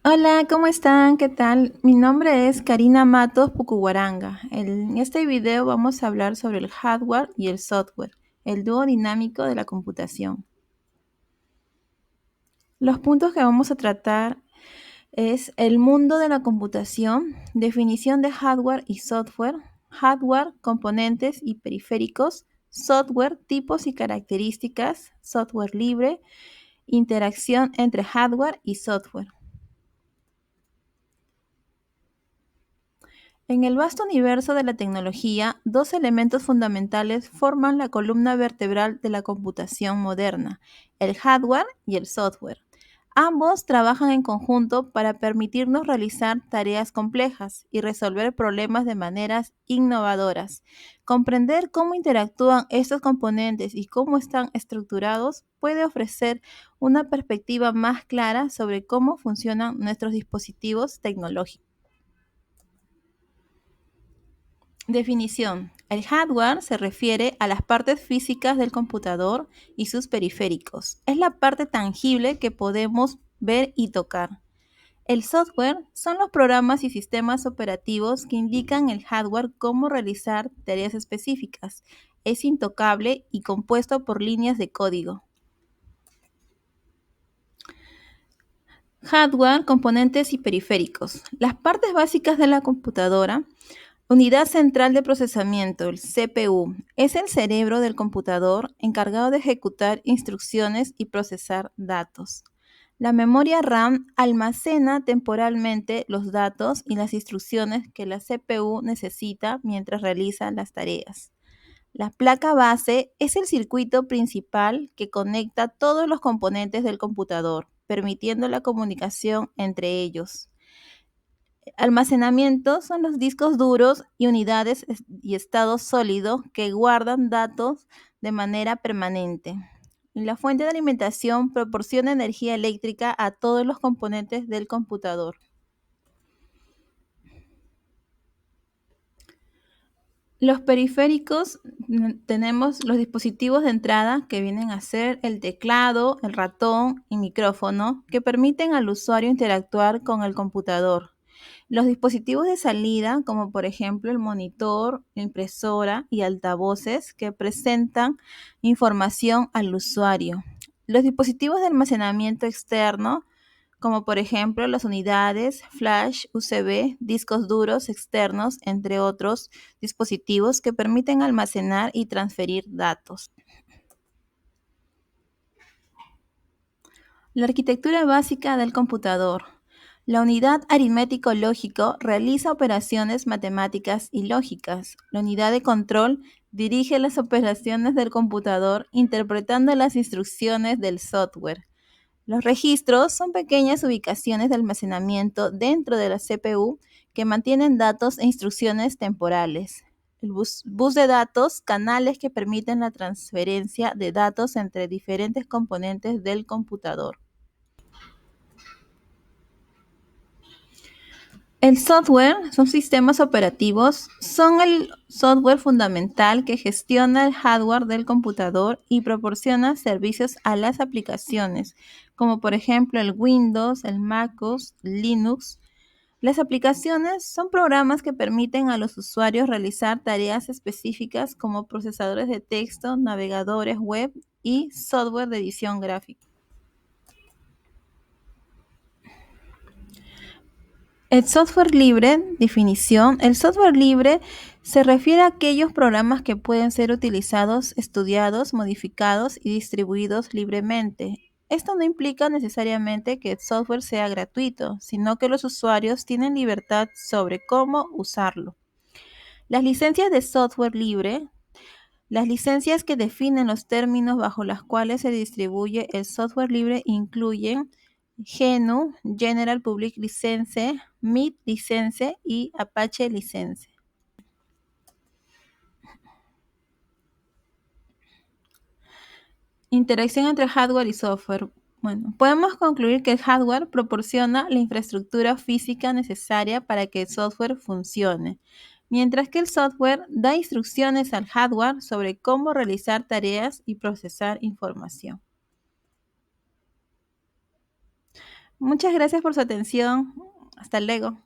Hola, ¿cómo están? ¿Qué tal? Mi nombre es Karina Matos Pucuwaranga. En este video vamos a hablar sobre el hardware y el software, el dúo dinámico de la computación. Los puntos que vamos a tratar es el mundo de la computación, definición de hardware y software, hardware, componentes y periféricos, software, tipos y características, software libre, interacción entre hardware y software. En el vasto universo de la tecnología, dos elementos fundamentales forman la columna vertebral de la computación moderna, el hardware y el software. Ambos trabajan en conjunto para permitirnos realizar tareas complejas y resolver problemas de maneras innovadoras. Comprender cómo interactúan estos componentes y cómo están estructurados puede ofrecer una perspectiva más clara sobre cómo funcionan nuestros dispositivos tecnológicos. Definición. El hardware se refiere a las partes físicas del computador y sus periféricos. Es la parte tangible que podemos ver y tocar. El software son los programas y sistemas operativos que indican al hardware cómo realizar tareas específicas. Es intocable y compuesto por líneas de código. Hardware, componentes y periféricos. Las partes básicas de la computadora. Unidad central de procesamiento, el CPU, es el cerebro del computador encargado de ejecutar instrucciones y procesar datos. La memoria RAM almacena temporalmente los datos y las instrucciones que la CPU necesita mientras realiza las tareas. La placa base es el circuito principal que conecta todos los componentes del computador, permitiendo la comunicación entre ellos. Almacenamiento son los discos duros y unidades y estado sólido que guardan datos de manera permanente. Y la fuente de alimentación proporciona energía eléctrica a todos los componentes del computador. Los periféricos, tenemos los dispositivos de entrada que vienen a ser el teclado, el ratón y micrófono que permiten al usuario interactuar con el computador. Los dispositivos de salida, como por ejemplo el monitor, la impresora y altavoces que presentan información al usuario. Los dispositivos de almacenamiento externo, como por ejemplo las unidades, flash, USB, discos duros externos, entre otros dispositivos que permiten almacenar y transferir datos. La arquitectura básica del computador. La unidad aritmético-lógico realiza operaciones matemáticas y lógicas. La unidad de control dirige las operaciones del computador interpretando las instrucciones del software. Los registros son pequeñas ubicaciones de almacenamiento dentro de la CPU que mantienen datos e instrucciones temporales. El bus de datos, canales que permiten la transferencia de datos entre diferentes componentes del computador. El software son sistemas operativos, son el software fundamental que gestiona el hardware del computador y proporciona servicios a las aplicaciones, como por ejemplo el Windows, el MacOS, Linux. Las aplicaciones son programas que permiten a los usuarios realizar tareas específicas como procesadores de texto, navegadores web y software de edición gráfica. El software libre, definición. El software libre se refiere a aquellos programas que pueden ser utilizados, estudiados, modificados y distribuidos libremente. Esto no implica necesariamente que el software sea gratuito, sino que los usuarios tienen libertad sobre cómo usarlo. Las licencias de software libre. Las licencias que definen los términos bajo los cuales se distribuye el software libre incluyen GNU, General Public License, MIT License y Apache License. Interacción entre hardware y software. Bueno, podemos concluir que el hardware proporciona la infraestructura física necesaria para que el software funcione, mientras que el software da instrucciones al hardware sobre cómo realizar tareas y procesar información. Muchas gracias por su atención. Hasta luego.